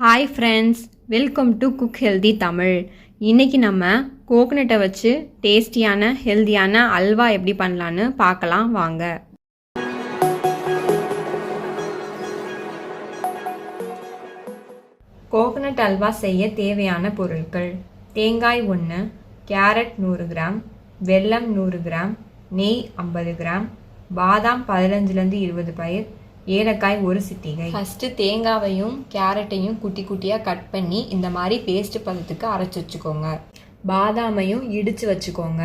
Hi friends, welcome to cook healthy Tamil. இன்றைக்கி நம்ம கோகனட்டை வச்சு டேஸ்டியான ஹெல்தியான அல்வா எப்படி பண்ணலான்னு பார்க்கலாம் வாங்க. கோகனட் அல்வா செய்ய தேவையான பொருட்கள்: தேங்காய் 1, கேரட் 100 கிராம், வெல்லம் 100 கிராம், நெய் 50 கிராம், பாதாம் 15-20 பயிர், ஏலக்காய் 1 சிட்டிகை. ஃபஸ்ட்டு தேங்காவையும் கேரட்டையும் குட்டி குட்டியாக கட் பண்ணி இந்த மாதிரி பேஸ்ட் பதத்துக்கு அரைச்சி வச்சுக்கோங்க. பாதாமையும் இடித்து வச்சுக்கோங்க.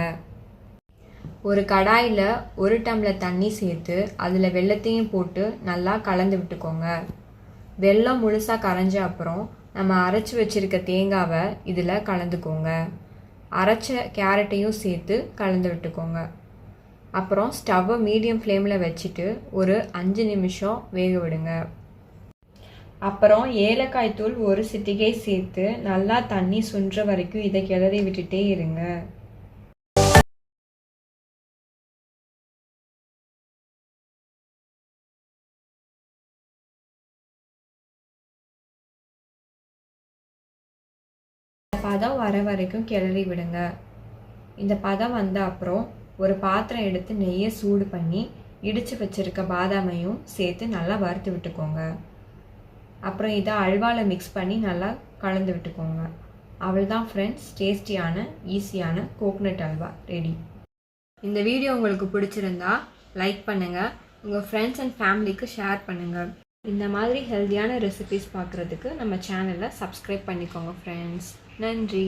ஒரு கடாயில் 1 டம்ளர் தண்ணி சேர்த்து அதில் வெல்லத்தையும் போட்டு நல்லா கலந்து விட்டுக்கோங்க. வெல்லம் முழுசாக கரைஞ்ச அப்புறம் நம்ம அரைச்சி வச்சுருக்க தேங்காவை இதில் கலந்துக்கோங்க. அரைச்ச கேரட்டையும் சேர்த்து கலந்து விட்டுக்கோங்க. அப்புறம் ஸ்டவ்வை மீடியம் ஃப்ளேமில் வச்சுட்டு ஒரு 5 நிமிஷம் வேக விடுங்க. அப்புறம் ஏலக்காய் தூள் 1 சிட்டிகை சேர்த்து நல்லா தண்ணி சுன்ற வரைக்கும் இதை கிளறி விட்டுட்டே இருங்க. பதம் வர வரைக்கும் கிளறி விடுங்க. இந்த பதம் வந்த அப்புறம் ஒரு பாத்திரம் எடுத்து நெய்யை சூடு பண்ணி இடித்து வச்சுருக்க பாதாமையும் சேர்த்து நல்லா வறுத்து விட்டுக்கோங்க. அப்புறம் இதை அல்வாவில் மிக்ஸ் பண்ணி நல்லா கலந்து விட்டுக்கோங்க. அவ்வளோதான் ஃப்ரெண்ட்ஸ், டேஸ்டியான ஈஸியான கோகனட் அல்வா ரெடி. இந்த வீடியோ உங்களுக்கு பிடிச்சிருந்தா லைக் பண்ணுங்கள், உங்கள் ஃப்ரெண்ட்ஸ் அண்ட் ஃபேமிலிக்கு ஷேர் பண்ணுங்கள். இந்த மாதிரி ஹெல்த்தியான ரெசிபிஸ் பார்க்குறதுக்கு நம்ம சேனலை சப்ஸ்கிரைப் பண்ணிக்கோங்க ஃப்ரெண்ட்ஸ். நன்றி.